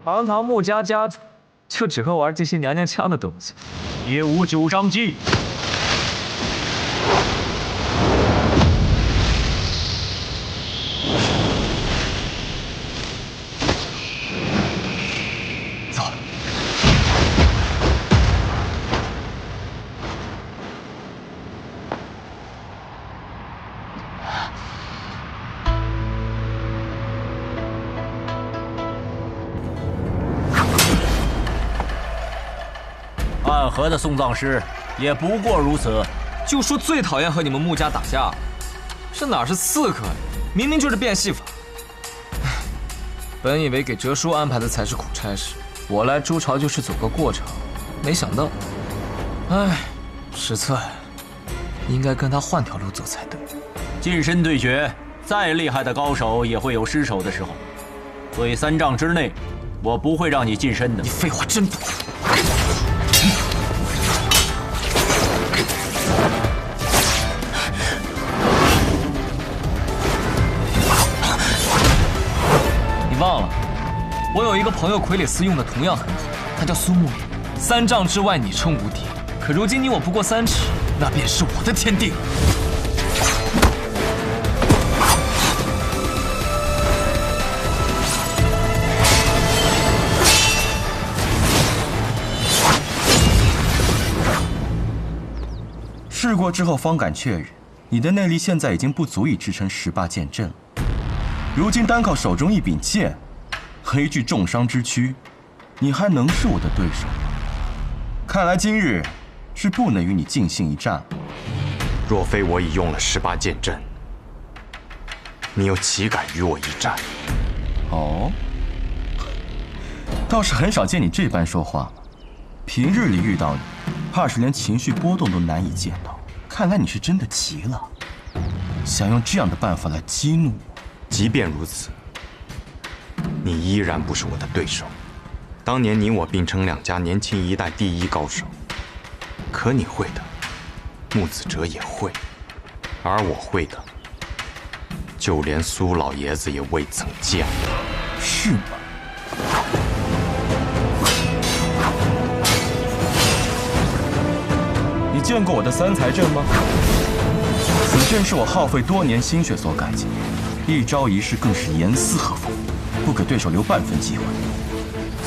堂堂穆家家主，就只会玩这些娘娘腔的东西。别无九章计。走。暗河的送葬师也不过如此。就说最讨厌和你们穆家打架，这哪是刺客呀？明明就是变戏法。本以为给哲叔安排的才是苦差事，我来朱朝就是走个过场，没想到，史策，应该跟他换条路走才对。近身对决，再厉害的高手也会有失手的时候，所以3丈之内，我不会让你近身的。你废话真多。你忘了，我有一个朋友傀儡司用的同样很好，他叫苏沐雨，3丈之外你称无敌，可如今你我不过3尺，那便是我的天地了。试过之后方敢确认，你的内力现在已经不足以支撑18剑阵了。如今单靠手中一柄剑和一具重伤之躯，你还能是我的对手吗？看来今日是不能与你尽兴一战了。若非我已用了18剑阵，你又岂敢与我一战？哦，倒是很少见你这般说话了。平日里遇到你，怕是连情绪波动都难以见到。看来你是真的急了，想用这样的办法来激怒我。即便如此，你依然不是我的对手。当年你我并称2家年轻一代第1高手，可你会的，穆子哲也会，而我会的，就连苏老爷子也未曾见过。是吗？你见过我的3才阵吗？此阵是我耗费多年心血所改进，一招一式更是严丝合缝，不给对手留半分机会。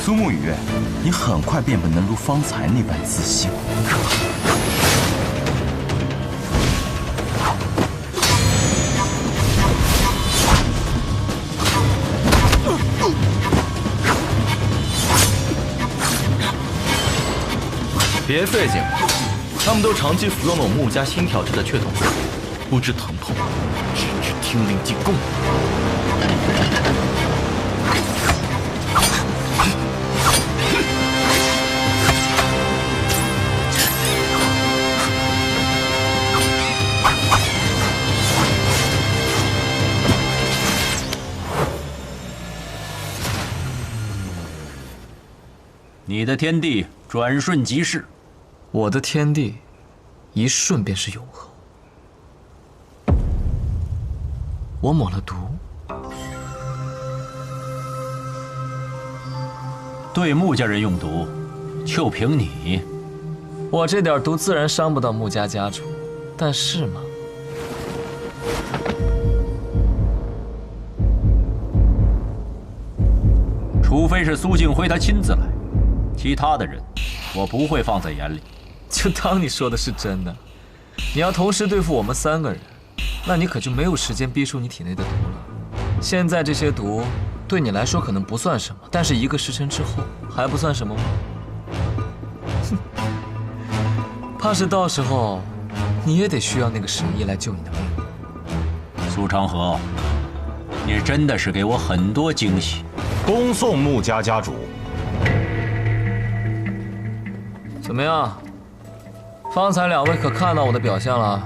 苏沐雨，你很快便不能如方才那般自信。别费劲了，他们都长期服用了我穆家新调制的血统素，不知疼痛，只知听令进贡。你的天地转瞬即逝，我的天地，一瞬便是永恒。我抹了毒，对穆家人用毒，就凭你，我这点毒自然伤不到穆家家主，但是嘛，除非是苏静辉他亲自来，其他的人，我不会放在眼里。就当你说的是真的。你要同时对付我们3个人，那你可就没有时间逼出你体内的毒了。现在这些毒对你来说可能不算什么，但是1个时辰之后还不算什么吗？哼，怕是到时候你也得需要那个神医来救你的命。苏长河，你真的是给我很多惊喜。恭送穆家家主。怎么样？方才2位可看到我的表现了？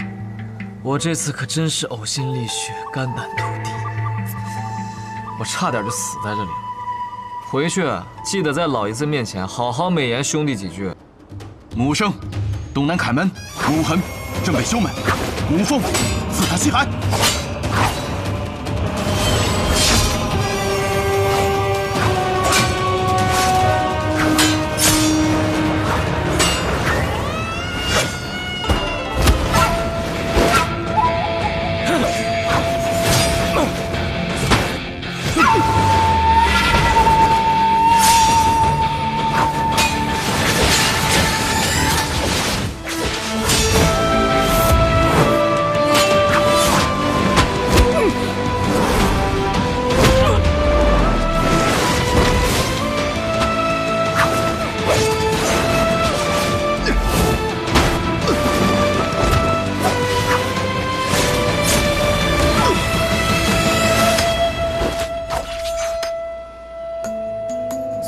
我这次可真是呕心沥血、肝胆涂地，我差点就死在这里了。回去记得在老爷子面前好好美言兄弟几句。母生，东南凯门；母痕，正北修门；母凤，四塔西海。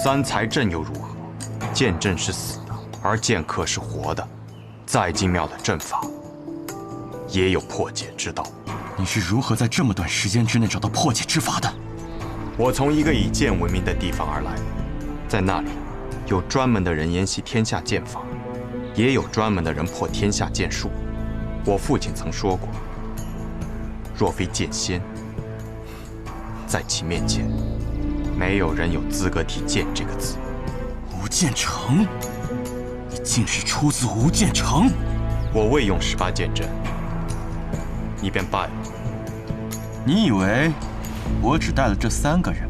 三才阵又如何？剑阵是死的，而剑客是活的。再精妙的阵法，也有破解之道。你是如何在这么短时间之内找到破解之法的？我从一个以剑闻名的地方而来，在那里有专门的人研习天下剑法，也有专门的人破天下剑术。我父亲曾说过，若非剑仙，在其面前，没有人有资格提剑这个字。吴建成，你竟是出自吴建成！我未用18剑阵，你便败了。你以为我只带了这3个人？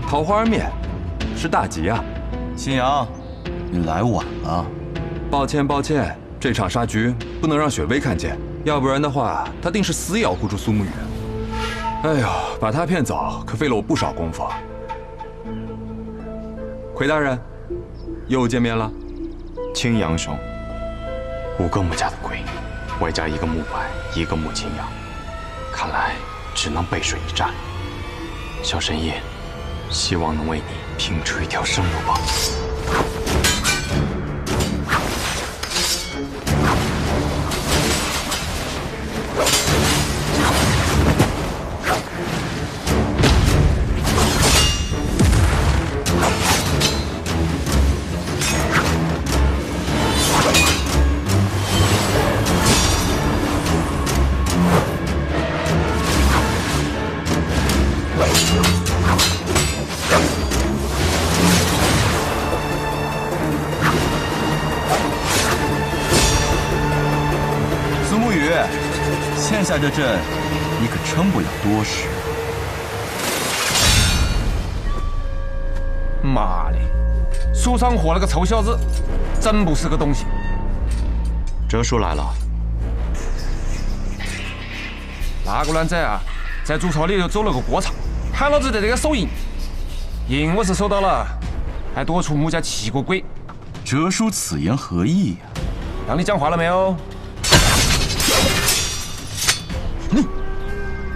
桃花面，是大吉啊！新阳，你来晚了。抱歉抱歉，这场杀局不能让雪薇看见，要不然的话，她定是死也要护住苏沐雨。哎呦，把她骗走可费了我不少功夫。奎大人，又见面了。青阳兄，5个穆家的鬼，外加1个穆白，1个穆青阳，看来只能背水一战。小神医，希望能为你拼出一条生路吧。欠下这阵，你可撑不了多时。妈的，苏昌河那个臭小子，真不是个东西。哲叔来了。那个卵仔啊，在竹草里头走了个过场，喊老子在这个收银。银我是收到了，还多出穆家7个鬼。哲叔此言何意呀？让你讲话了没有？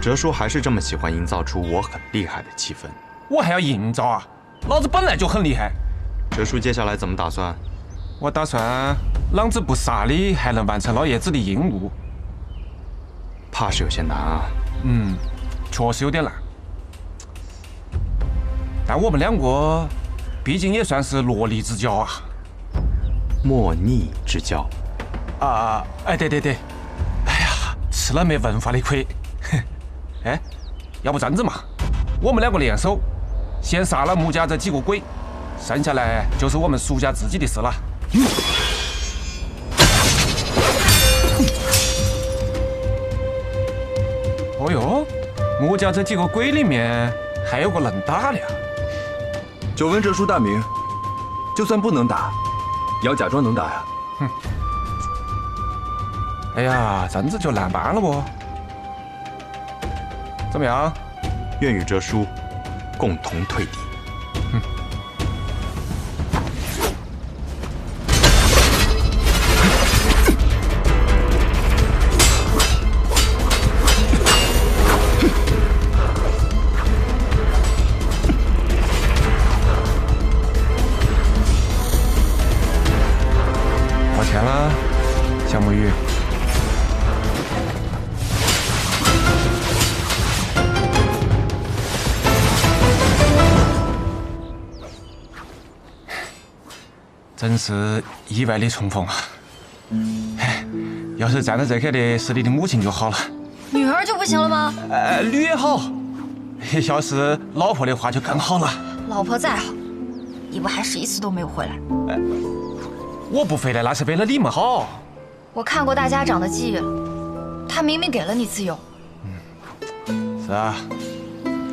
哲叔还是这么喜欢营造出我很厉害的气氛。我还要营造啊？老子本来就很厉害。哲叔接下来怎么打算？我打算狼子不杀你，还能完成老爷子的阴谋。怕是有些难啊。确实有点难。但我们2个毕竟也算是罗力之交啊。莫逆之交。哎，对。哎呀，吃了没文化的亏。哎，要不这样子嘛，我们2个联手，先杀了穆家这几个鬼，剩下来就是我们苏家自己的事了。哦哟，穆家这几个鬼里面还有个能打的啊！久闻哲叔大名，就算不能打，也要假装能打呀。哎呀，这样子就难办了不？怎么样？愿与哲叔共同退敌。抱歉了，小木鱼。真是意外的重逢啊！哎，要是站在这刻的是你的母亲就好了。女儿就不行了吗？女也好，要是老婆的话就更好了。老婆再好，你不还是一次都没有回来？我不回来那是为了你们好。我看过大家长的记忆了，他明明给了你自由。是啊，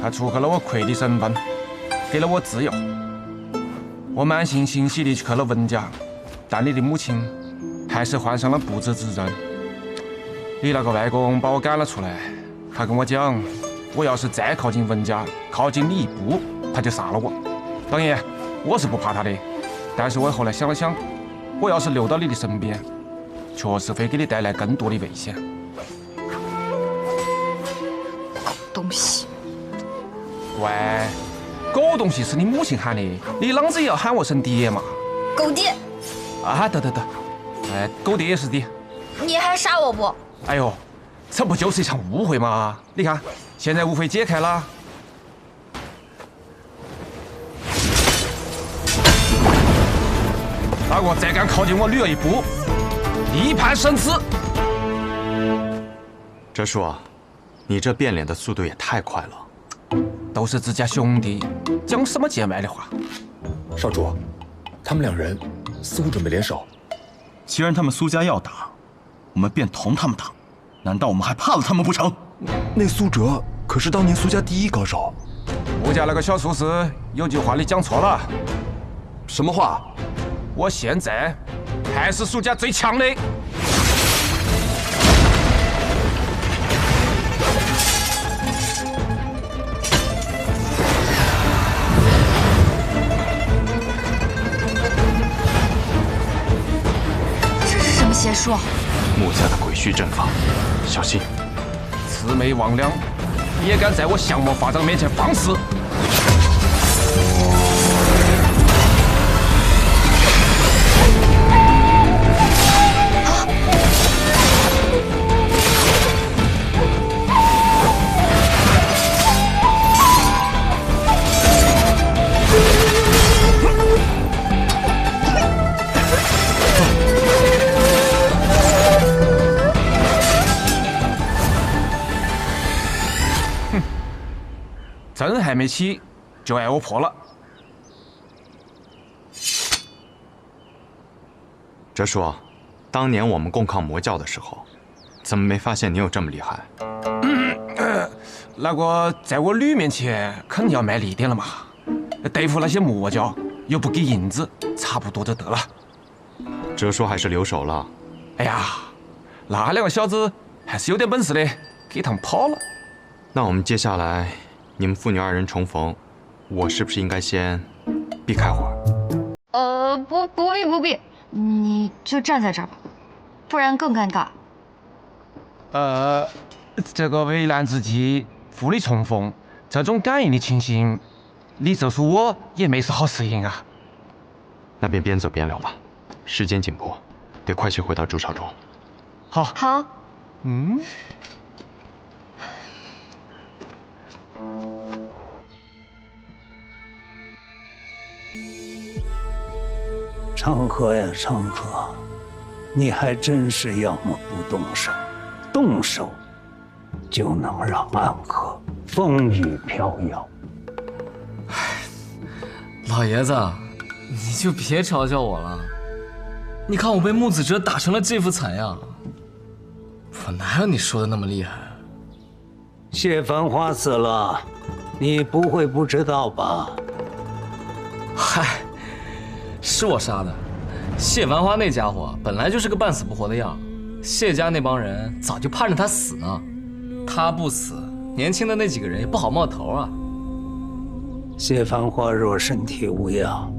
他撮合了我魁的身份，给了我自由。我满心欣喜地去了文家，但你的母亲还是患上了不治之症。你那个外公把我赶了出来，他跟我讲，我要是再靠近文家，靠近你一步，他就杀了我。当然，我是不怕他的，但是我后来想了想，我要是留到你的身边，确实会给你带来更多的危险。东西，喂，狗东西是你母亲喊的，你啷子也要喊我声爹嘛？狗爹！啊，得，哎，狗爹也是爹。你还杀我不？哎呦，这不就是一场误会吗？你看，现在误会解开了。哪个再敢靠近我女儿一步，立判生死！哲叔啊，你这变脸的速度也太快了。都是自家兄弟，讲什么见外的话？少主，他们两人似乎准备联手。既然他们苏家要打，我们便同他们打。难道我们还怕了他们不成？那苏哲可是当年苏家第一高手。我家那个小术士有句话你讲错了。什么话？我现在还是苏家最强的。这是什么邪术？穆家的鬼虚阵法，小心！魑魅魍魉，也敢在我降魔法掌面前放肆！针还没起，就挨我破了。哲叔，当年我们共抗魔教的时候，怎么没发现你有这么厉害？那个在我女面前肯定要卖力点了嘛，对付那些魔教又不给银子，差不多就得了。哲叔还是留手了。哎呀，那两个小子还是有点本事的，给他们跑了。那我们接下来。你们父女二人重逢，我是不是应该先避开会儿？不必，你就站在这儿吧，不然更尴尬。这个危难之际，父女重逢，这种感应的情形，你就是我也没是好适应啊。那便边走边聊吧，时间紧迫，得快些回到筑巢中。好。长河呀，长河，你还真是要么不动手，动手就能让暗河风雨飘摇。老爷子，你就别嘲笑我了。你看我被穆子哲打成了这副惨样，我哪有你说的那么厉害？谢繁花死了，你不会不知道吧？嗨。是我杀的，谢繁花那家伙本来就是个半死不活的样，谢家那帮人早就盼着他死呢。他不死，年轻的那几个人也不好冒头啊。谢繁花若身体无恙，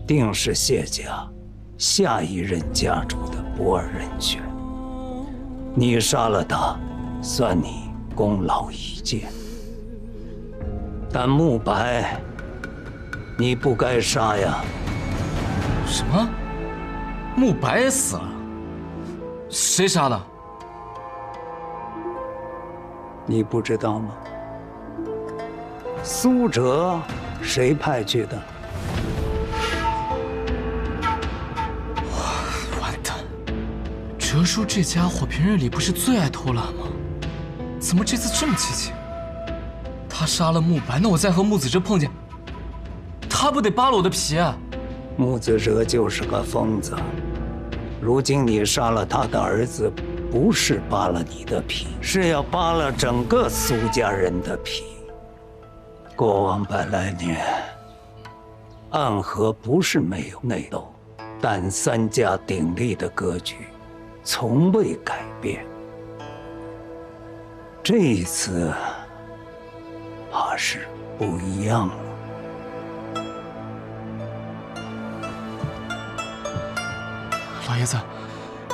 定是谢家下一任家主的不二人选。你杀了他，算你功劳一件。但慕白，你不该杀呀。什么？慕白也死了？谁杀的？你不知道吗？苏哲谁派去的？完蛋！哲叔这家伙平日里不是最爱偷懒吗？怎么这次这么积极？他杀了慕白，那我再和穆子哲碰见，他不得扒了我的皮啊？穆子哲就是个疯子，如今你杀了他的儿子，不是扒了你的皮，是要扒了整个苏家人的皮。过往100来年，暗河不是没有内斗，但3家鼎立的格局从未改变。这一次，怕是不一样了。老爷子，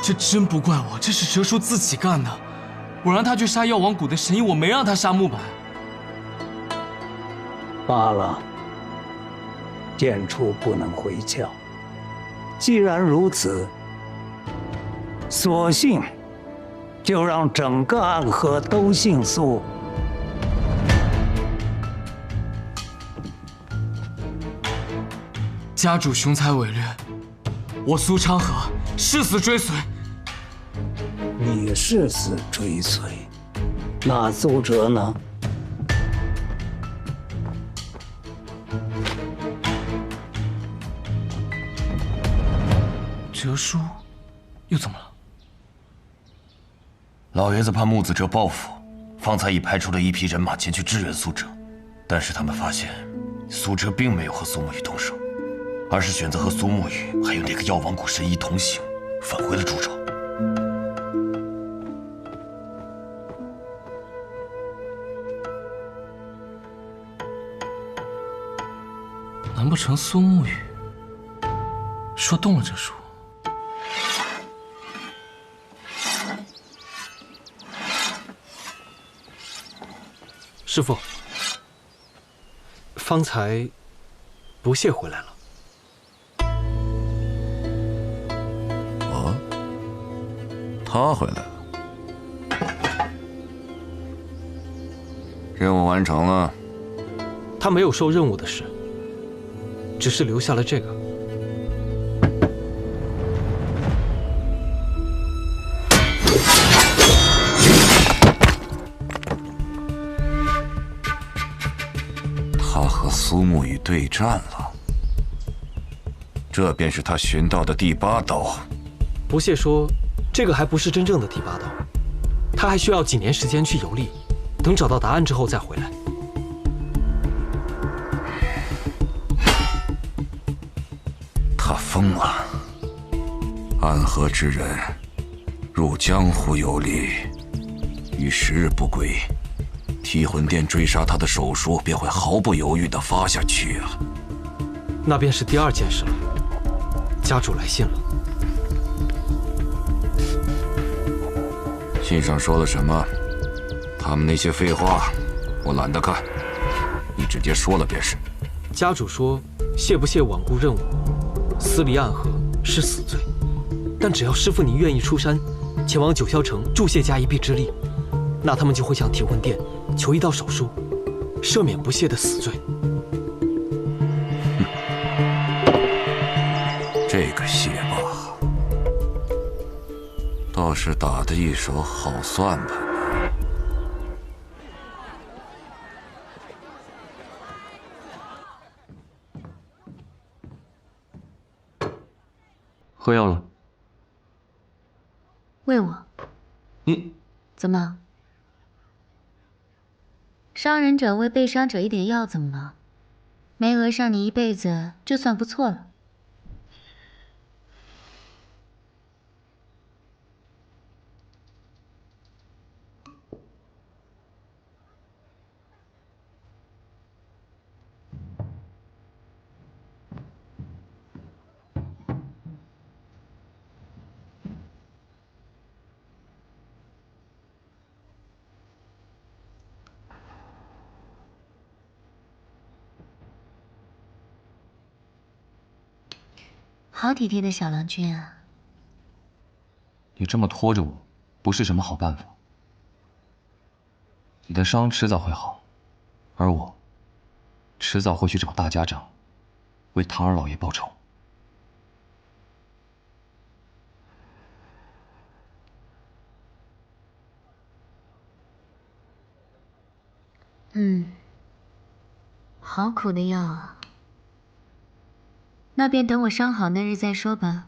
这真不怪我，这是哲叔自己干的。我让他去杀药王谷的神医，我没让他杀木板。罢了，剑出不能回鞘。既然如此，索性就让整个暗河都姓苏。家主雄才伟略，我苏昌河誓死追随。你誓死追随，那苏哲呢？哲叔又怎么了？老爷子怕木子哲报复，方才已派出了一批人马前去支援苏哲，但是他们发现苏哲并没有和苏沐雨动手，而是选择和苏沐雨还有那个药王谷神医同行，返回了株洲。难不成苏沐雨说动了哲叔？师父，方才不屑回来了。哦，他回来了，任务完成了。他没有说任务的事，只是留下了这个。他和苏沐雨对战了，这便是他寻到的第8刀。不屑说，这个还不是真正的第8刀，他还需要几年时间去游历，等找到答案之后再回来。他疯了！暗河之人入江湖游历，逾10日不归，提魂殿追杀他的手术便会毫不犹豫地发下去啊！那便是第2件事了。家主来信了。信上说了什么？他们那些废话，我懒得看，你直接说了便是。家主说，谢不谢罔顾任务，私离暗河是死罪，但只要师父你愿意出山，前往九霄城助谢家一臂之力，那他们就会向提魂殿求一道手书，赦免不谢的死罪。这个谢霸倒是打得一手好算盘。喝药了。喂我？你怎么？伤人者喂被伤者一点药怎么了？没讹上你一辈子，这算不错了。好体贴的小郎君啊！你这么拖着我，不是什么好办法。你的伤迟早会好，而我，迟早会去找大家长，为唐二老爷报仇。好苦的药啊！那便等我伤好那日再说吧。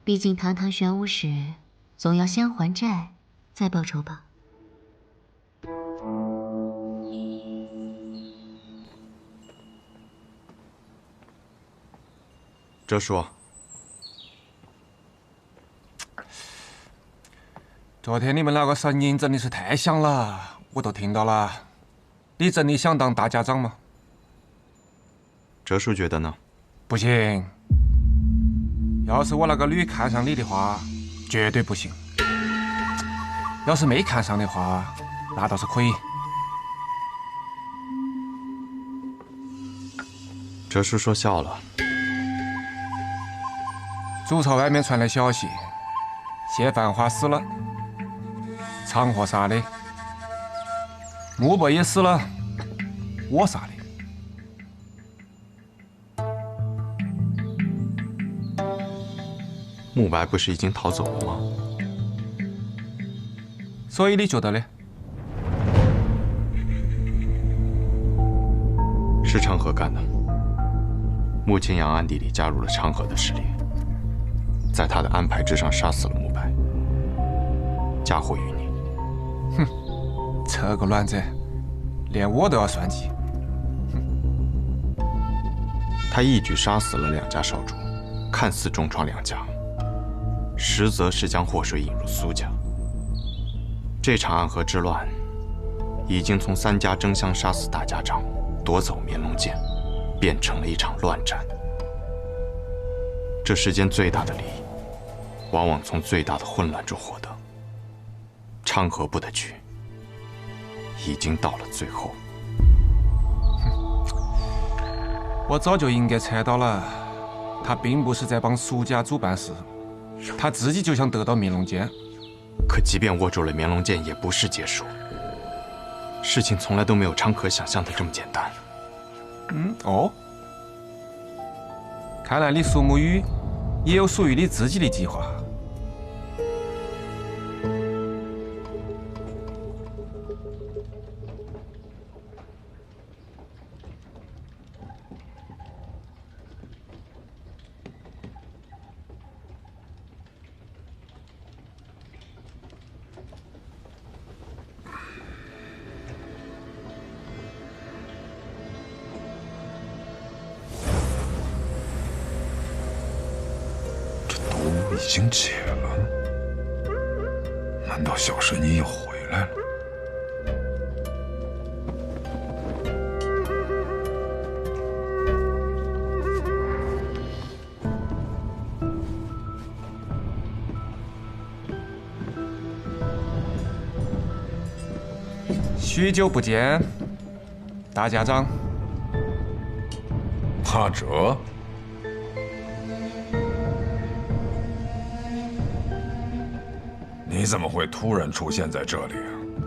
毕竟堂堂玄武使，总要先还债，再报仇吧。哲叔，昨天你们那个声音真的是太响了，我都听到了。你真的想当大家长吗？哲叔觉得呢？不行，要是我那个女看上你的话，绝对不行；要是没看上的话，那倒是可以。哲叔说笑了。主朝外面传来消息，谢繁华死了，长河杀的；穆伯也死了，我杀的。慕白不是已经逃走了吗？所以你觉得呢？是昌河干的。穆青阳暗地里加入了昌河的势力，在他的安排之上杀死了慕白，嫁祸于你。哼，这个卵子，连我都要算计。他一举杀死了两家少主，看似重创两家，实则是将祸水引入苏家。这场暗河之乱，已经从三家争相杀死大家长，夺走绵龙剑，变成了一场乱战。这世间最大的利益，往往从最大的混乱中获得。昌河部的局，已经到了最后。我早就应该猜到了，他并不是在帮苏家主办事，他自己就想得到绵龙剑。可即便握住了绵龙剑，也不是结束。事情从来都没有昌河想象的这么简单。哦，看来你苏沐雨也有属于你自己的计划。已经解了，难道小神医又回来了？许久不见，大家长。阿哲。你怎么会突然出现在这里啊？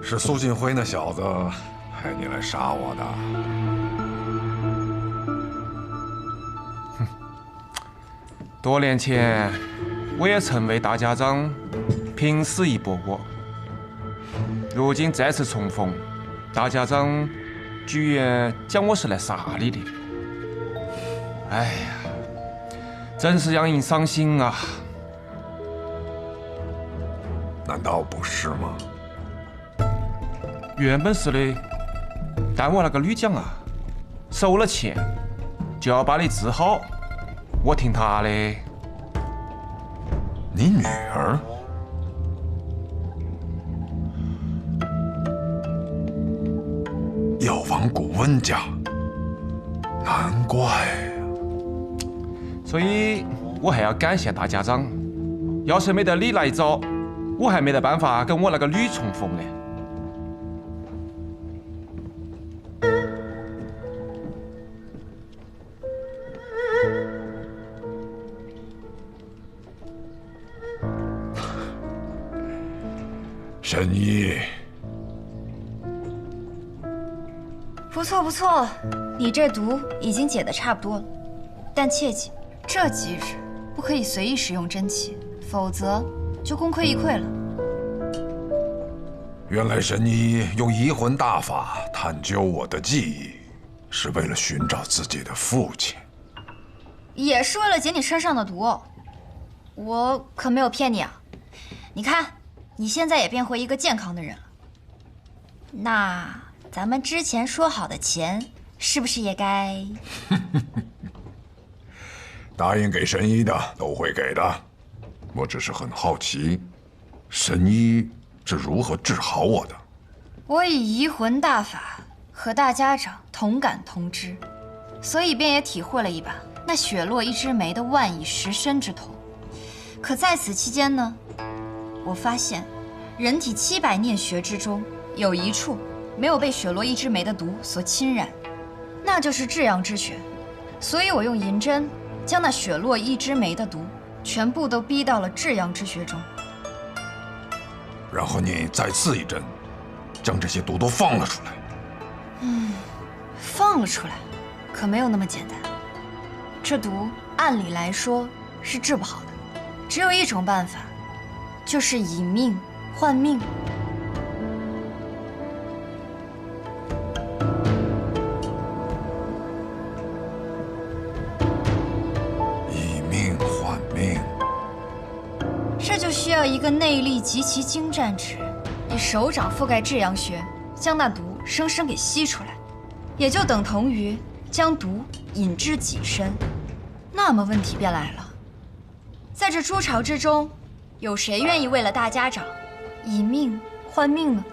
是苏锦辉那小子派你来杀我的？哼，多年前我也曾为大家长拼死一搏过，如今再次重逢，大家长居然讲我是来杀你的。哎呀，真是让人伤心啊！难道不是吗？原本是的，但我那个女将啊，收了钱就要把你治好，我听她的。你女儿？药王谷温家，难怪。所以我还要感谢大家长，要是没得你来找，我还没得办法跟我那个女重逢呢。神医，不错不错，你这毒已经解得差不多了，但切记，这几日不可以随意使用真气，否则就功亏一篑了。原来神医用移魂大法探究我的记忆，是为了寻找自己的父亲，也是为了解你身上的毒哦。我可没有骗你啊！你看，你现在也变回一个健康的人了。那咱们之前说好的钱，是不是也该？答应给神医的都会给的。我只是很好奇，神医是如何治好我的？我以移魂大法和大家长同感同知，所以便也体会了一把那雪落一枝梅的万亿石参之痛。可在此期间呢，我发现人体700念穴之中有一处没有被雪落一枝梅的毒所侵染，那就是至阳之穴。所以我用银针将那雪落一枝梅的毒全部都逼到了至阳之穴中。然后你再刺一针，将这些毒都放了出来。放了出来，可没有那么简单。这毒按理来说是治不好的，只有一种办法，就是以命换命。以命换命，这就需要一个内力极其精湛之人，以手掌覆盖至阳穴，将那毒生生给吸出来，也就等同于将毒引至己身。那么问题便来了，在这诸巢之中，有谁愿意为了大家长以命换命呢？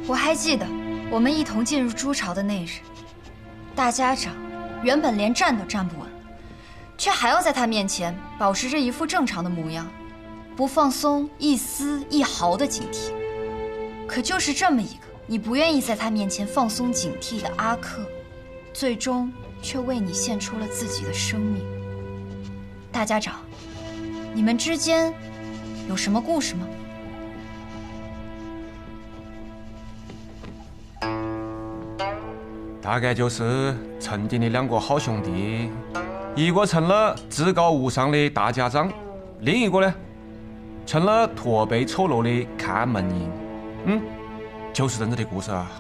我还记得我们一同进入诸巢的那日，大家长原本连站都站不稳，却还要在他面前保持着一副正常的模样，不放松一丝一毫的警惕。可就是这么一个你不愿意在他面前放松警惕的阿克，最终却为你献出了自己的生命。大家长，你们之间有什么故事吗？大概就是曾经的2个好兄弟，一个成了至高无上的大家长，另一个呢，成了驼背丑陋的看门人。就是这样子的故事啊。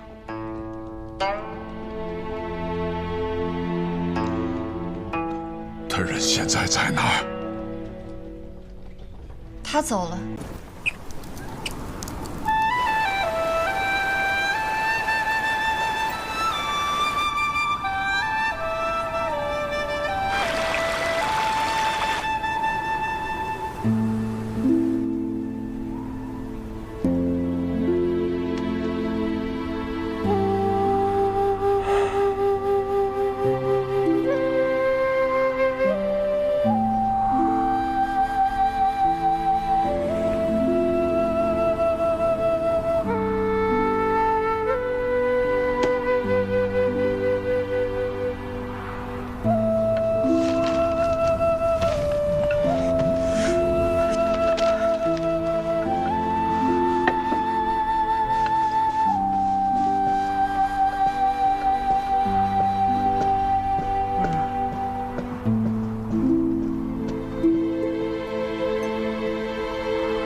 他人现在在哪儿？他走了。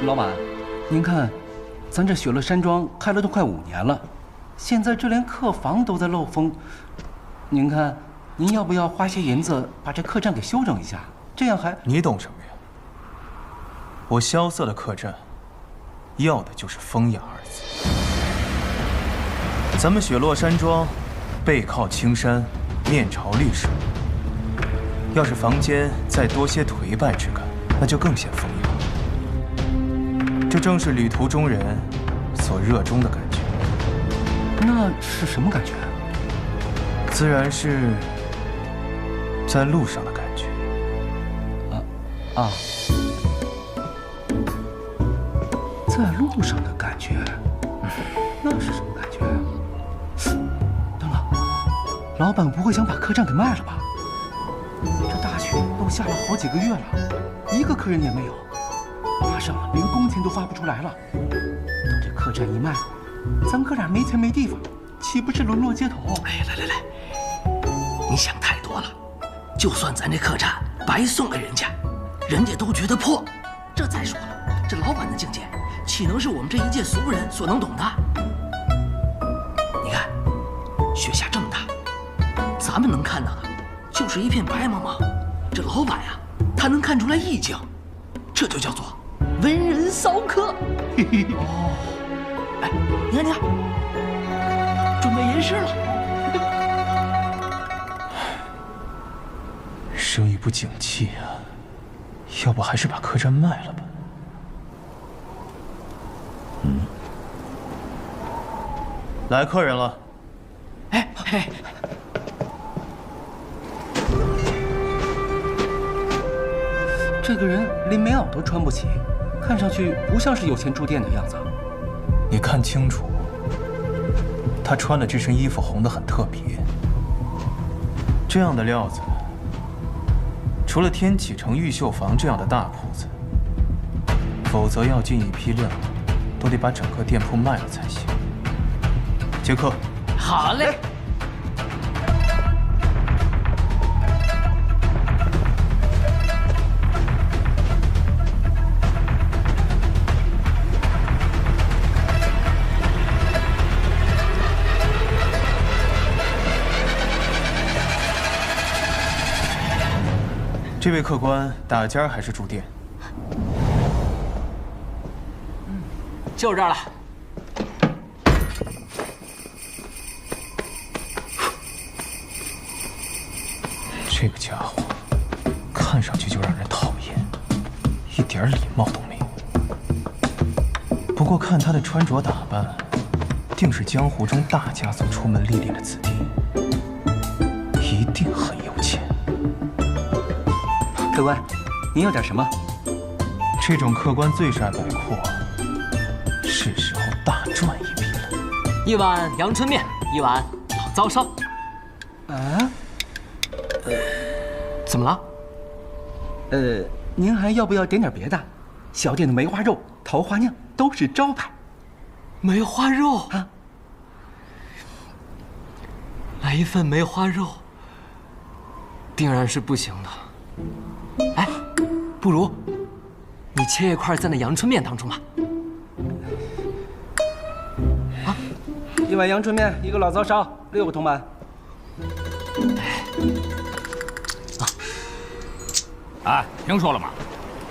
老板，您看，咱这雪乐山庄开了都快5年了，现在这连客房都在漏风。您看，您要不要花些银子把这客栈给修整一下？这样还……你懂什么呀？我萧瑟的客栈，要的就是风雅2字。咱们雪落山庄，背靠青山，面朝绿水。要是房间再多些颓败之感，那就更显风雅。这正是旅途中人所热衷的感觉。那是什么感觉？自然是在路上的感觉。在路上的感觉，那是什么感觉？等等，老板不会想把客栈给卖了吧？这大雪都下了好几个月了，一个客人也没有。马上连工钱都发不出来了，等这客栈一卖，咱哥俩没钱没地方，岂不是沦落街头？哎，来，你想太多了。就算咱这客栈白送给人家，人家都觉得破。这再说了，这老板的境界，岂能是我们这一介俗人所能懂的？你看，雪下这么大，咱们能看到的，就是一片白茫茫。这老板呀，他能看出来意境，这就叫做文人骚客。哦，哎，你看，准备吟诗了。生意不景气啊，要不还是把客栈卖了吧？来客人了。哎嘿，这个人连棉袄都穿不起，看上去不像是有钱住店的样子。你看清楚，他穿的这身衣服红得很特别。这样的料子，除了天启城玉秀坊这样的大铺子，否则要进一批量，都得把整个店铺卖了才行。杰克，好嘞。这位客官打尖还是住店？就这儿了。这个家伙看上去就让人讨厌，一点礼貌都没有。不过看他的穿着打扮，定是江湖中大家族出门历练的子弟，一定很有钱。客官，您要点什么？这种客官醉煞百阔，是时候大赚一笔了。1碗阳春面，1碗老糟烧。啊？怎么了？您还要不要点点别的？小店的梅花肉、桃花酿都是招牌。梅花肉啊，来一份梅花肉，定然是不行的。哎，不如你切一块在那阳春面当中吧。啊，1碗阳春面，1个老糟烧，6个铜板。哎，听说了吗？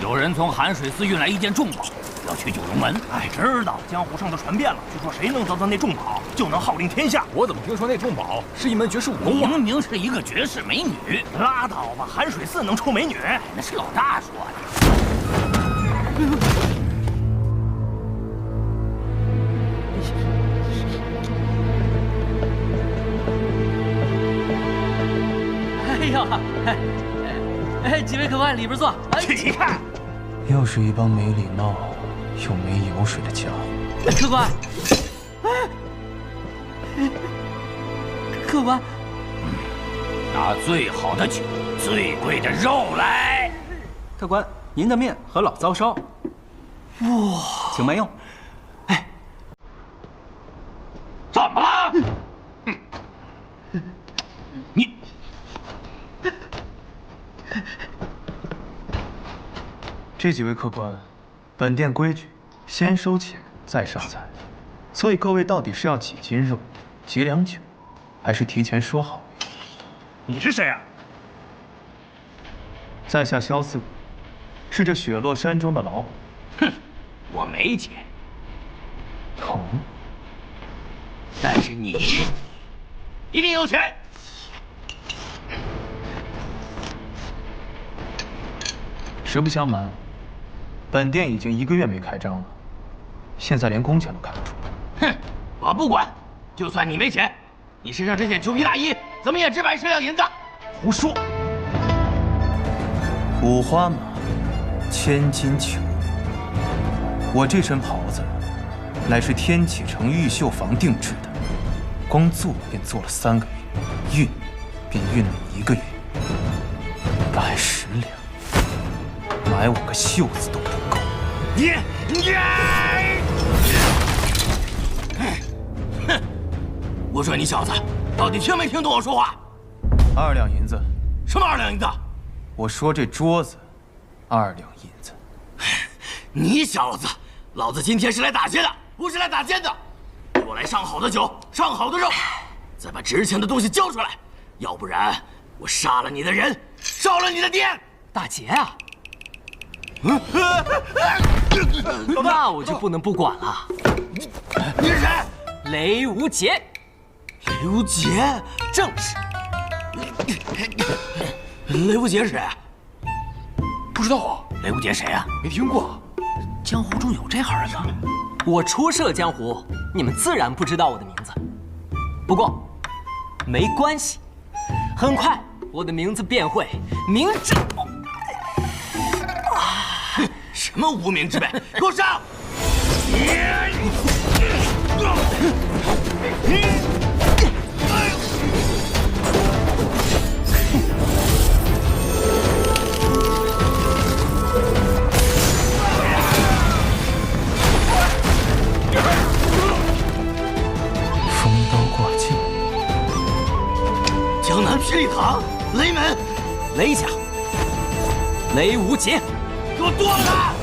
有人从寒水寺运来一件重宝，要去九龙门。哎，知道，江湖上都传遍了，据说谁能得到那重宝，就能号令天下。我怎么听说那重宝是一门绝世武功啊？明明是一个绝世美女。拉倒吧，寒水寺能出美女？那是老大说的。哎呦，哎，几位客官里边坐。起开！又是一帮没礼貌又没油水的家伙。客官，客官，拿最好的酒、最贵的肉来。客官，您的面和老糟烧。哇，请慢用。哎，怎么了？你。这几位客官，本店规矩，先收钱再上菜，所以各位到底是要几斤肉、几两酒，还是提前说好？你是谁啊？在下萧四谷，是这雪落山中的老板。哼，我没钱。哦，但是你一定有钱。实不相瞒，本店已经1个月没开张了，现在连工钱都开不出。哼，我不管，就算你没钱，你身上这件裘皮大衣怎么也值110两银子。胡说！五花马，千金裘，我这身袍子乃是天启城玉秀坊定制的，光做便做了3个月，运便运了1个月，110两。买我个袖子都不够。你，哼！我说你小子，到底听没听懂我说话？2两银子。什么2两银子？我说这桌子2两银子。你小子，老子今天是来打劫的，不是来打奸的。给我来上好的酒，上好的肉，再把值钱的东西交出来，要不然我杀了你的人，烧了你的店。打劫啊！那我就不能不管了。你是谁？雷无杰。雷无杰，正是。雷无杰是谁？不知道啊。雷无杰谁啊？没听过。江湖中有这号人吗？我初涉江湖，你们自然不知道我的名字。不过，没关系，很快我的名字便会名震。什么无名之辈，给我上！风刀挂镜，江南霹雳堂，雷门，雷家，雷无杰，给我剁了他！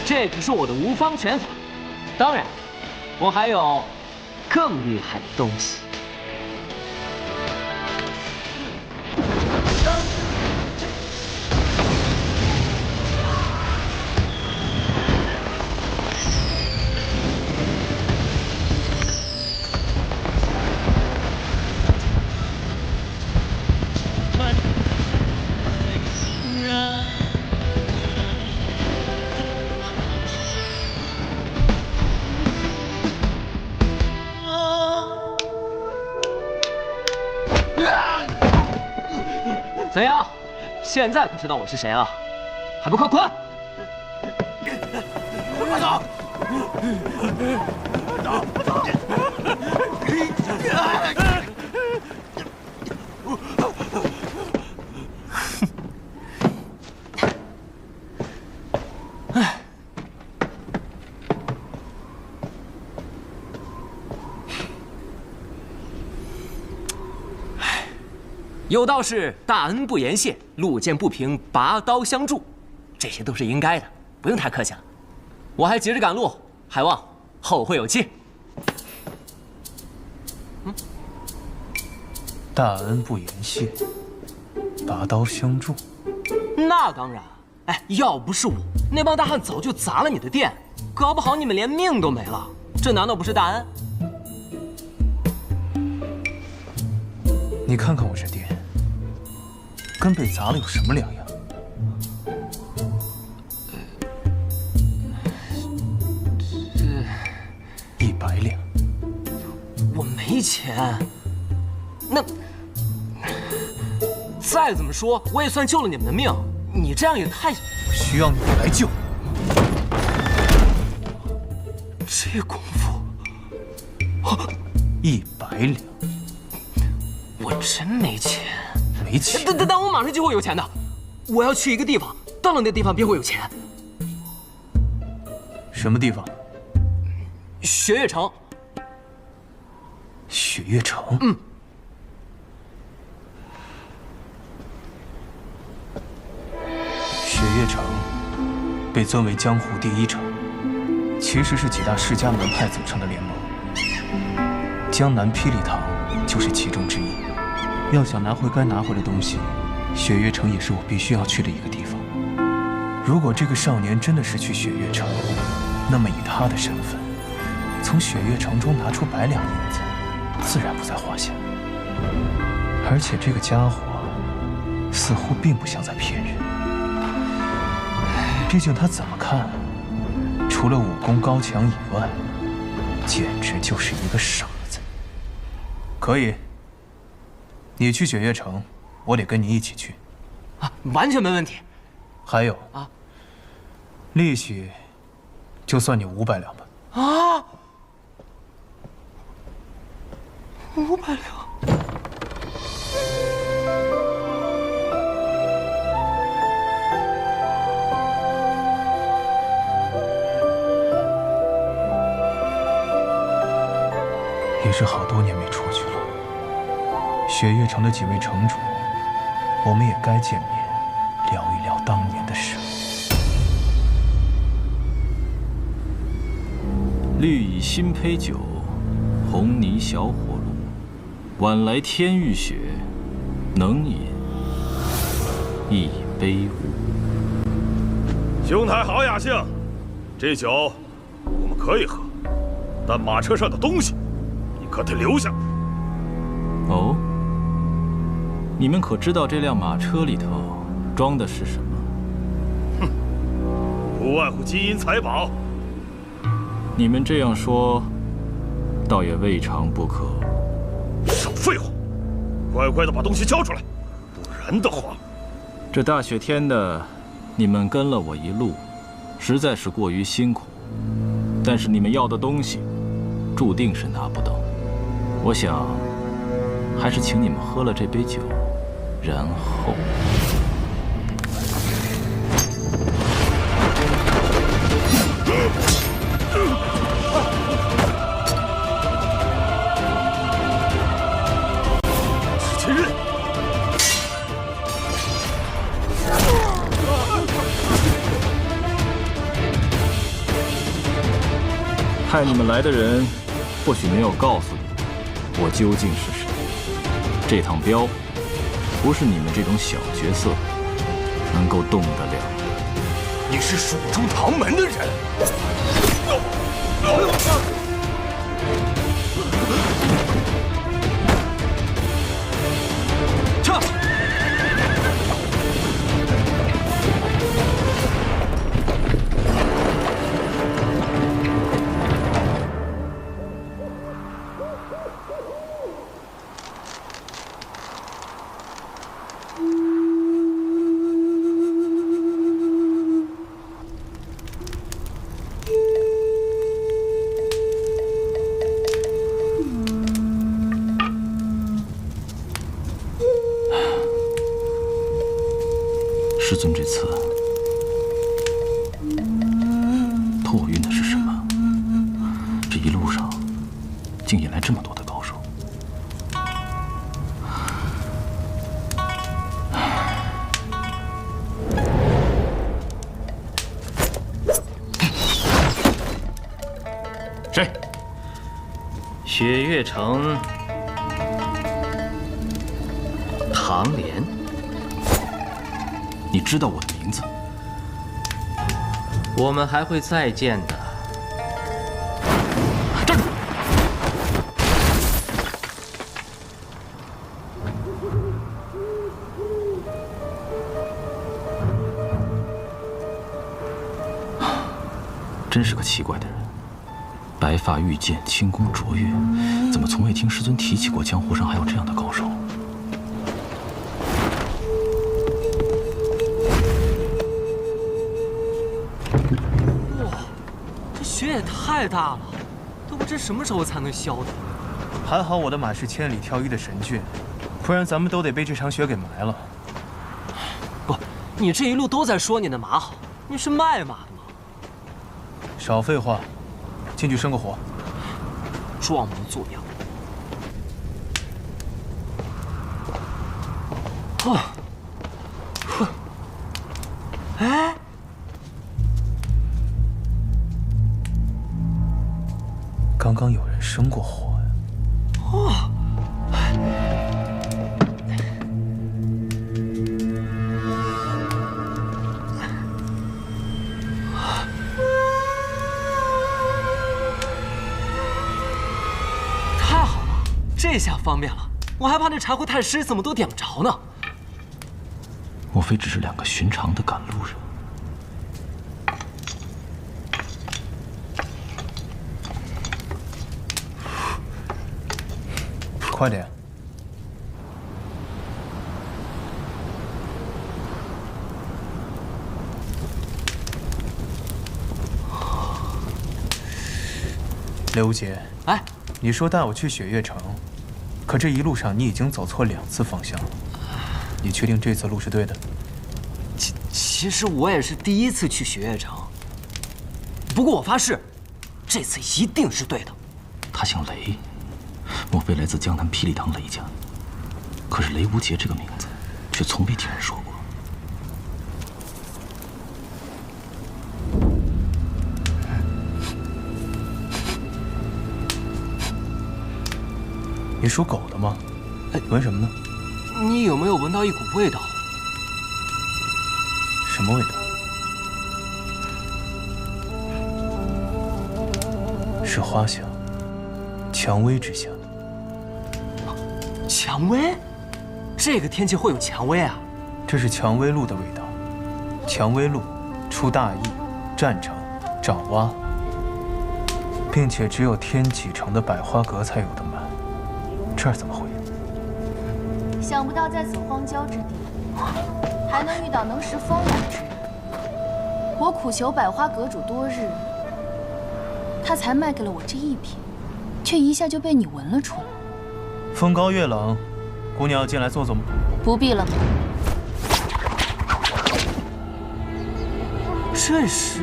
这可是我的无方拳法，当然，我还有更厉害的东西。怎样？现在可知道我是谁了？还不快滚！快走！有道是大恩不言谢，路见不平拔刀相助，这些都是应该的，不用太客气了。我还急着赶路，还望后会有期。大恩不言谢，拔刀相助。那当然，哎，要不是我，那帮大汉早就砸了你的店，搞不好你们连命都没了。这难道不是大恩？你看看我这店，跟被砸了有什么两样？这100两。我没钱。那再怎么说，我也算救了你们的命。你这样也太……需要你来救。这功夫，100两。我真没钱。没钱？但我马上就会有钱的。我要去一个地方，到了那地方便会有钱。什么地方？雪月城。雪月城？嗯。雪月城被尊为江湖第一城，其实是几大世家门派组成的联盟。江南霹雳堂就是其中之一。要想拿回该拿回的东西，雪月城也是我必须要去的一个地方。如果这个少年真的是去雪月城，那么以他的身份，从雪月城中拿出100两银子，自然不在话下。而且这个家伙似乎并不像在骗人，毕竟他怎么看，除了武功高强以外，简直就是一个傻子。可以，你去雪月城，我得跟你一起去。啊，完全没问题。还有啊，利息就算你500两吧。啊，500两。是好多年没出去了。雪月城的几位城主，我们也该见面，聊一聊当年的事。绿蚁新醅酒，红泥小火炉，晚来天欲雪，能饮一杯无。兄台好雅兴，这酒我们可以喝，但马车上的东西你可得留下。哦，你们可知道这辆马车里头装的是什么？哼，不外乎金银财宝。你们这样说，倒也未尝不可。少废话，乖乖的把东西交出来，不然的话，这大雪天的，你们跟了我一路，实在是过于辛苦。但是你们要的东西，注定是拿不到。我想，还是请你们喝了这杯酒，然后。前任，派你们来的人，或许没有告诉你我究竟是谁。这趟镖，不是你们这种小角色能够动得了。你是蜀中唐门的人。撤！师尊这次托运的是什么？这一路上竟引来这么多的高手。谁？雪月城唐莲。你知道我的名字？我们还会再见的。站住！真是个奇怪的人，白发玉剑，轻功卓越，怎么从未听师尊提起过江湖上还有这样的高手？雪也太大了，都不知什么时候才能消的。还好我的马是千里挑一的神骏，不然咱们都得被这场雪给埋了。不，你这一路都在说你的马好，你是卖马的吗？少废话，进去生个火。装模作样。哦，哼，哎。刚刚有人生过火呀！哦，太好了，这下方便了。我还怕那柴火太湿，怎么都点不着呢。莫非只是两个寻常的赶路人？快点！刘无节，哎，你说带我去雪月城，可这一路上你已经走错2次方向了。你确定这次路是对的？其实我也是第一次去雪月城，不过我发誓，这次一定是对的。他姓雷，莫非来自江南霹雳堂雷家？可是雷无杰这个名字，却从未听人说过。你属狗的吗？闻什么呢？你有没有闻到一股味道？什么味道？是花香，蔷薇之香。蔷薇？这个天气会有蔷薇啊？这是蔷薇露的味道。蔷薇露出大邑、占城、爪哇，并且只有天启城的百花阁才有的卖。这儿怎么会有？想不到在此荒郊之地，还能遇到能识风雅之人。我苦求百花阁主多日，他才卖给了我这一瓶，却一下就被你闻了出来。风高月冷，姑娘要进来坐坐吗？不必了。这是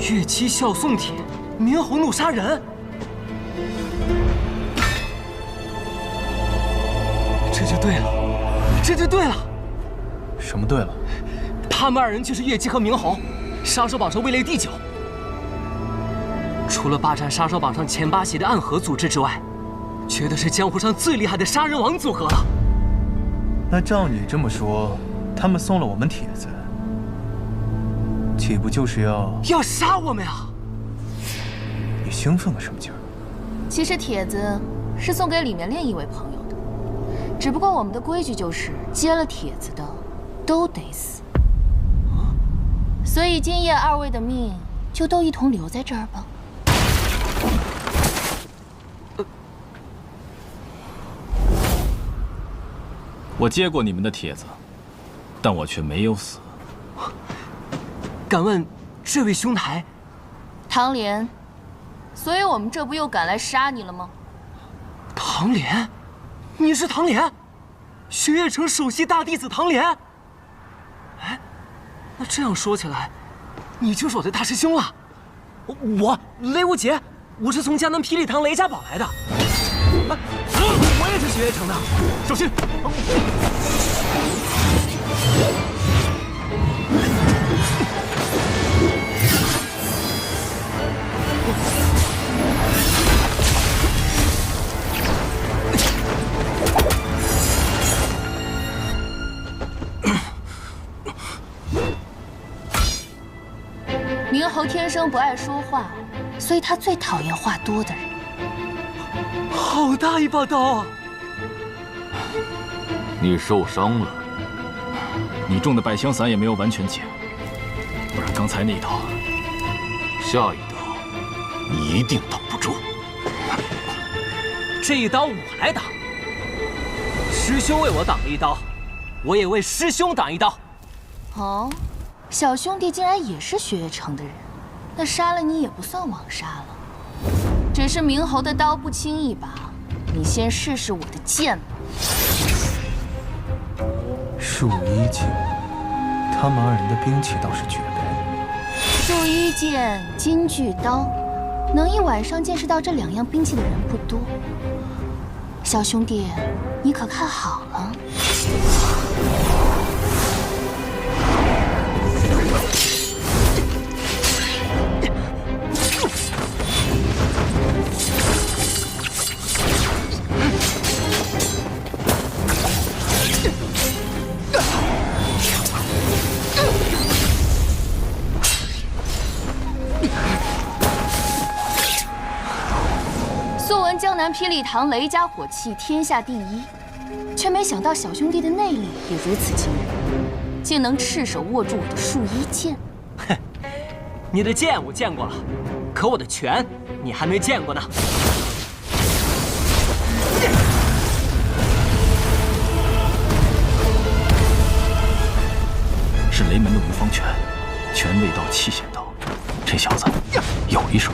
越期笑宋帖，明侯怒杀人。这就对了，这就对了。什么对了？他们二人就是越期和明侯，杀手榜上位列第9。除了霸占杀手榜上前8席的暗河组织之外，绝对是江湖上最厉害的杀人王组合了。那照你这么说，他们送了我们帖子，岂不就是要杀我们呀？你兴奋个什么劲儿？其实帖子是送给里面另一位朋友的，只不过我们的规矩就是接了帖子的都得死，所以今夜二位的命就都一同留在这儿吧。我接过你们的帖子，但我却没有死。敢问这位兄台？唐莲，所以我们这不又赶来杀你了吗？唐莲，你是唐莲，雪月城首席大弟子唐莲。哎，那这样说起来，你就是我的大师兄了。我雷无杰，我是从江南霹雳堂雷家堡来的。我也是雪月城的，小心！明侯天生不爱说话，所以他最讨厌话多的人。好大一把刀啊！你受伤了，你中的百香散也没有完全解，不然刚才那一刀，下一刀你一定挡不住。这一刀我来挡，师兄为我挡了一刀，我也为师兄挡一刀。哦，小兄弟竟然也是雪月城的人，那杀了你也不算枉杀了。只是明侯的刀不轻一把，你先试试我的剑吧。树衣剑，他们二人的兵器倒是绝配。树衣剑、金具刀，能一晚上见识到这2样兵器的人不多。小兄弟，你可看好了。江南霹雳堂雷家火器天下第一，却没想到小兄弟的内力也如此惊人，竟能赤手握住我的树衣剑。哼，你的剑我见过了，可我的拳你还没见过呢。是雷门的无方拳，拳未到气先到，这小子有一手。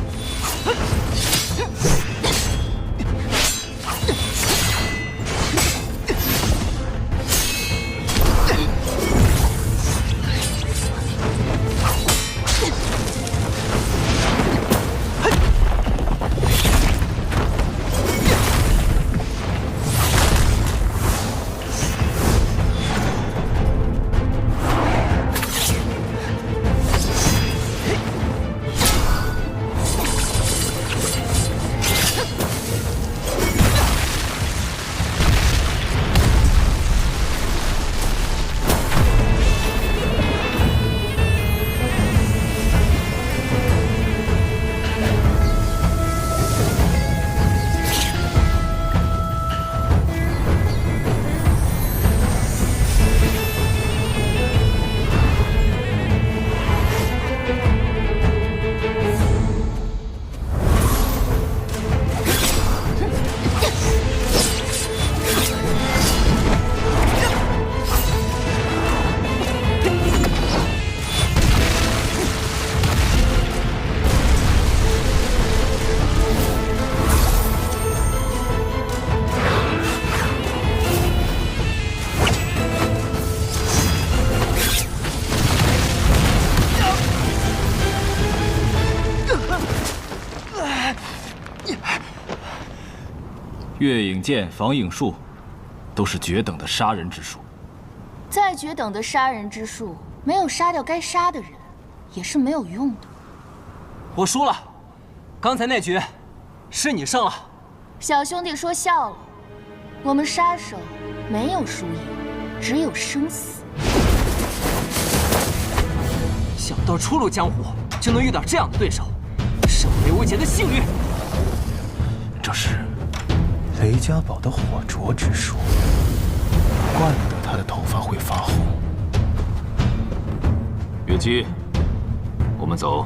月影剑、防影术，都是绝等的杀人之术。再绝等的杀人之术，没有杀掉该杀的人，也是没有用的。我输了，刚才那局，是你胜了。小兄弟说笑了，我们杀手没有输赢，只有生死。想不到初入江湖就能遇到这样的对手，是我刘卫杰的幸运。这是雷家宝的火灼之术，怪不得他的头发会发红。月姬，我们走。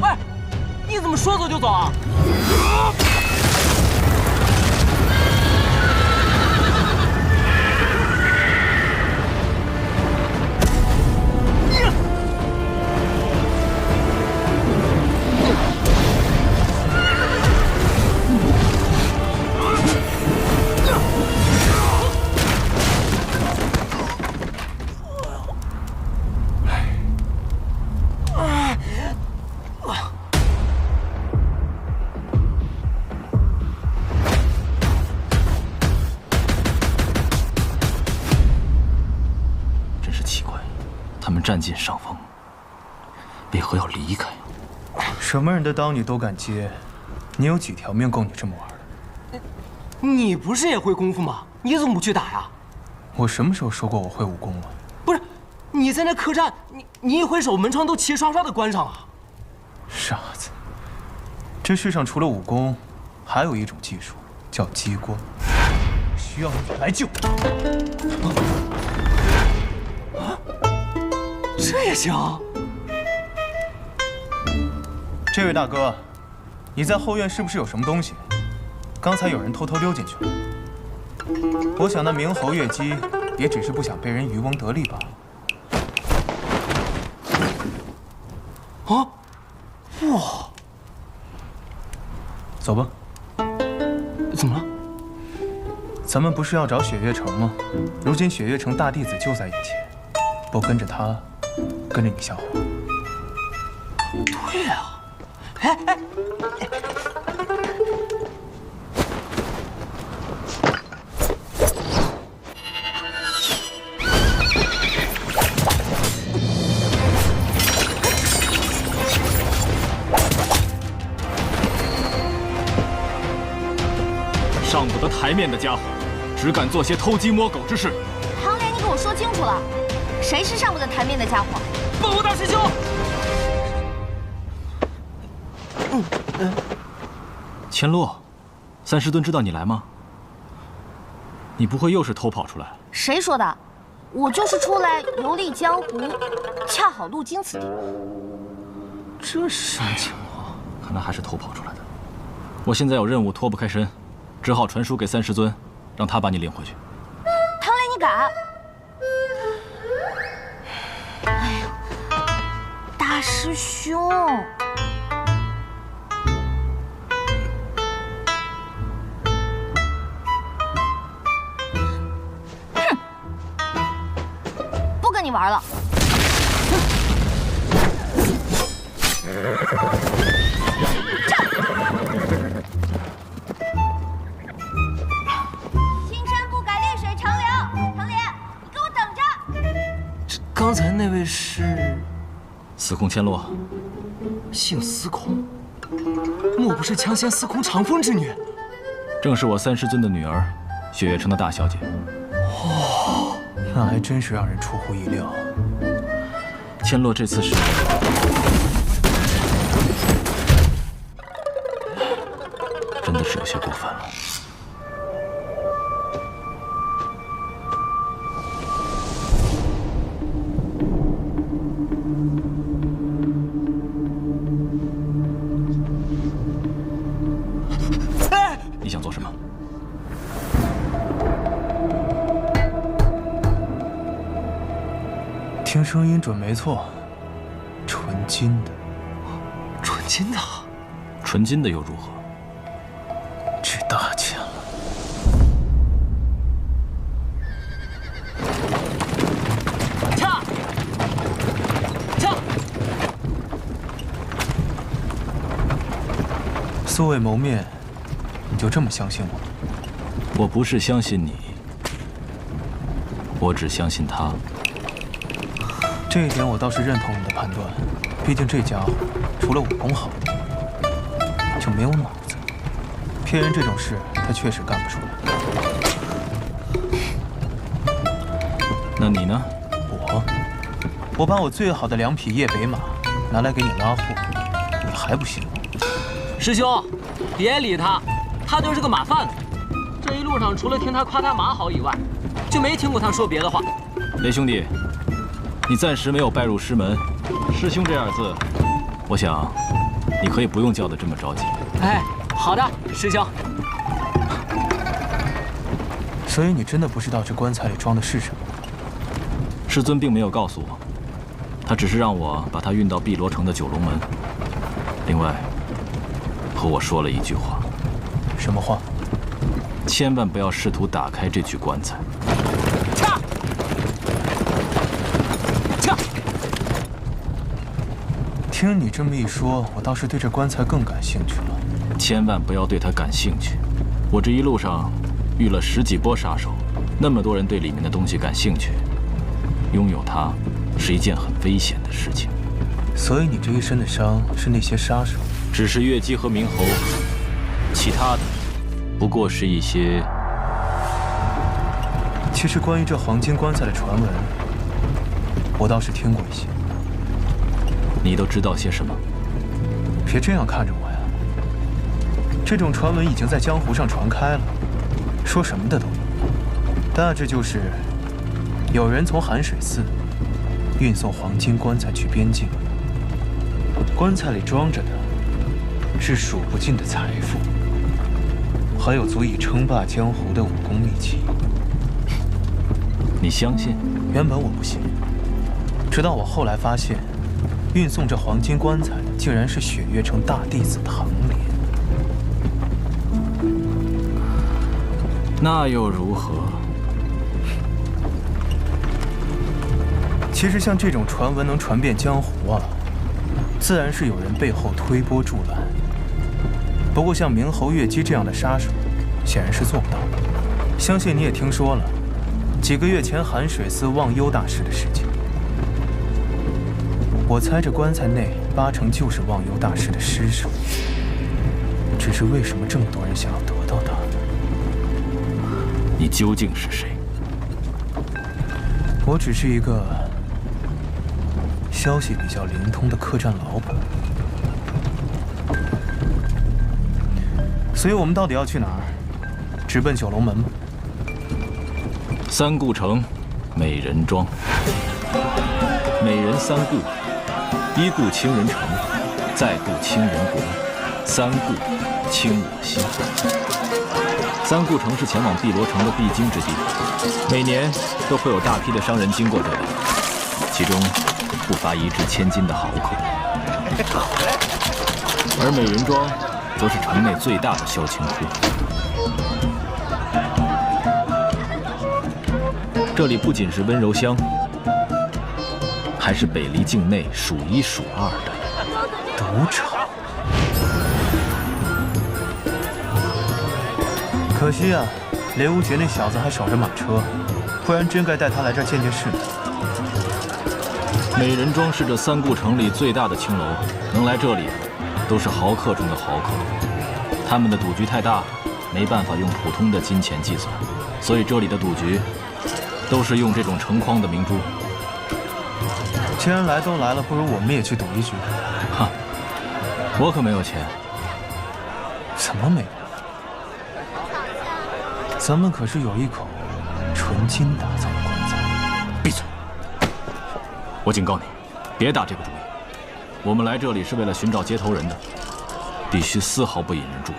喂，你怎么说走就走啊？占尽上风，为何要离开？什么人的刀你都敢接，你有几条命够你这么玩的？你不是也会功夫吗？你怎么不去打呀？我什么时候说过我会武功了？不是，你在那客栈，你一挥手，门窗都齐刷刷的关上啊！傻子，这世上除了武功，还有一种技术叫激光，需要你来救。这也行。这位大哥，你在后院是不是有什么东西？刚才有人偷偷溜进去了。我想那冥侯月姬也只是不想被人渔翁得利罢了。啊！哇！走吧。怎么了？咱们不是要找雪月城吗？如今雪月城大弟子就在眼前，不跟着他，跟着你像话？对啊。哎！上不得台面的家伙，只敢做些偷鸡摸狗之事。唐莲，你给我说清楚了，谁是上不得台面的家伙？报告大师兄。千洛，三师尊知道你来吗？你不会又是偷跑出来？谁说的？我就是出来游历江湖，恰好路经此地。这是什么情况？看来还是偷跑出来的。我现在有任务脱不开身，只好传书给三师尊，让他把你领回去。唐莲，你敢？哎呀，大师兄！你玩了，青山不改，绿水长流。唐莲，你给我等着！刚才那位是司空千洛，姓司空，莫不是枪仙司空长风之女？正是我三师尊的女儿，雪月城的大小姐。哦，那还真是让人出乎意料。千洛这次是真的是有些过分了。你想做什么？听声音准没错，纯金的。纯金的？纯金的又如何？值大钱了。掐！素未谋面，你就这么相信我？我不是相信你，我只相信他。这一点我倒是认同你的判断，毕竟这家伙除了武功好，就没有脑子。骗人这种事，他确实干不出来。那你呢？我把我最好的2匹夜北马拿来给你拉货，你还不信我？师兄，别理他，他就是个马贩子。这一路上除了听他夸他马好以外，就没听过他说别的话。雷兄弟，你暂时没有拜入师门，师兄这2字，我想你可以不用叫得这么着急。哎，好的，师兄。所以你真的不知道这棺材里装的是什么？师尊并没有告诉我，他只是让我把它运到碧罗城的九龙门。另外，和我说了一句话。什么话？千万不要试图打开这具棺材。听你这么一说，我倒是对这棺材更感兴趣了。千万不要对它感兴趣。我这一路上遇了10几波杀手，那么多人对里面的东西感兴趣，拥有它是一件很危险的事情。所以你这一身的伤是那些杀手？只是月姬和明侯，其他的不过是一些……其实关于这黄金棺材的传闻，我倒是听过一些。你都知道些什么？别这样看着我呀！这种传闻已经在江湖上传开了，说什么的都有。大致就是，有人从寒水寺运送黄金棺材去边境，棺材里装着的是数不尽的财富，还有足以称霸江湖的武功秘籍。你相信？原本我不信，直到我后来发现，运送这黄金棺材的竟然是雪月城大弟子唐莲。那又如何？其实像这种传闻能传遍江湖啊，自然是有人背后推波助澜。不过像明侯月姬这样的杀手，显然是做不到的。相信你也听说了，几个月前寒水寺忘忧大师的事情。我猜这棺材内8成就是忘忧大师的尸首。只是为什么这么多人想要得到它？你究竟是谁？我只是一个消息比较灵通的客栈老板。所以我们到底要去哪儿？直奔九龙门吗？三顾城，美人庄。美人三顾：一顾倾人城，再顾倾人国，三顾倾我心。三顾城是前往碧罗城的必经之地，每年都会有大批的商人经过这里，其中不乏1掷千金的豪客。而美人庄则是城内最大的销情铺，这里不仅是温柔乡，还是北离境内数1数2的赌场。可惜啊，雷无绝那小子还守着马车，不然真该带他来这儿见见世面。美人庄是这三顾城里最大的青楼，能来这里都是豪客中的豪客。他们的赌局太大，没办法用普通的金钱计算，所以这里的赌局都是用这种成筐的明珠。既然来都来了，不如我们也去赌一局。哈，我可没有钱。怎么没有？咱们可是有一口纯金打造的棺材。闭嘴！我警告你，别打这个主意。我们来这里是为了寻找接头人的，必须丝毫不引人注意。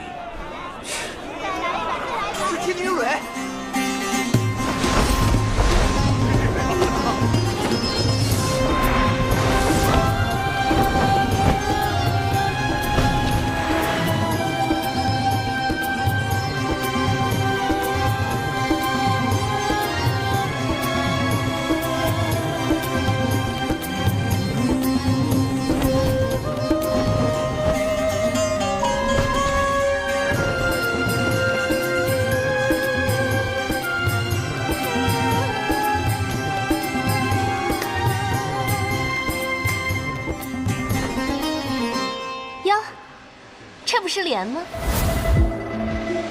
是天女蕊。这不是脸吗？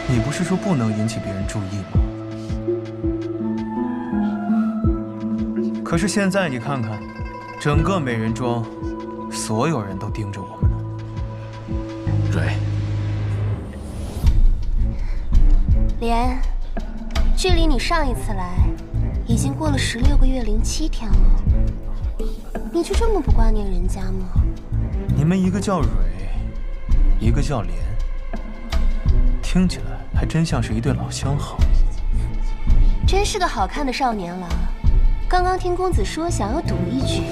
你不是说不能引起别人注意吗？可是现在你看看，整个美人庄，所有人都盯着我们呢。蕊，莲，距离你上一次来，已经过了16个月07天了。你就这么不挂念人家吗？你们一个叫蕊，一个叫莲，听起来还真像是一对老相好。真是个好看的少年郎。刚刚听公子说想要赌一局，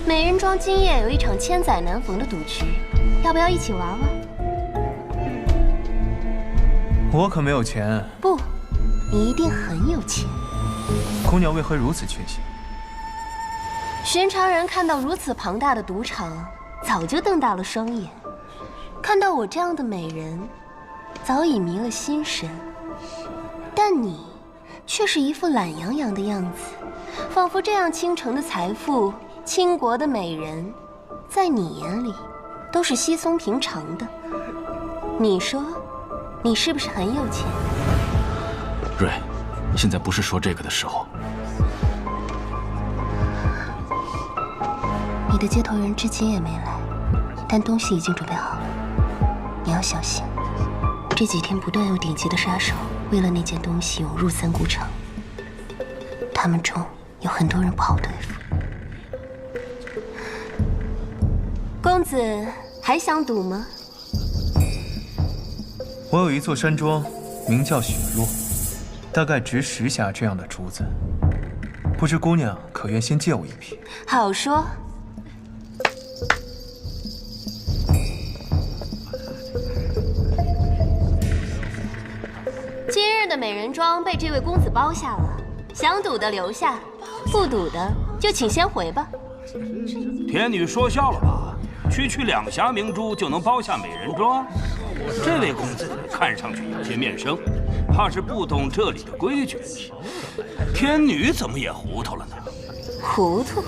美人庄今夜有一场千载难逢的赌局，要不要一起玩玩？我可没有钱。不，你一定很有钱。姑娘为何如此确信？寻常人看到如此庞大的赌场，早就瞪大了双眼；看到我这样的美人，早已迷了心神。但你却是一副懒洋洋的样子，仿佛这样倾城的财富、倾国的美人，在你眼里都是稀松平常的。你说，你是不是很有钱？蕊，现在不是说这个的时候。你的接头人至今也没来，但东西已经准备好了。你要小心，这几天不断有顶级的杀手为了那件东西涌入三谷城，他们中有很多人不好对付。公子还想赌吗？我有一座山庄，名叫雪落，大概值10匣这样的珠子，不知姑娘可愿先借我一批？好说。今日的美人庄被这位公子包下了，想赌的留下，不赌的就请先回吧。天女说笑了吧？区区2匣明珠就能包下美人庄？这位公子看上去有些面生，怕是不懂这里的规矩。天女怎么也糊涂了呢？糊涂？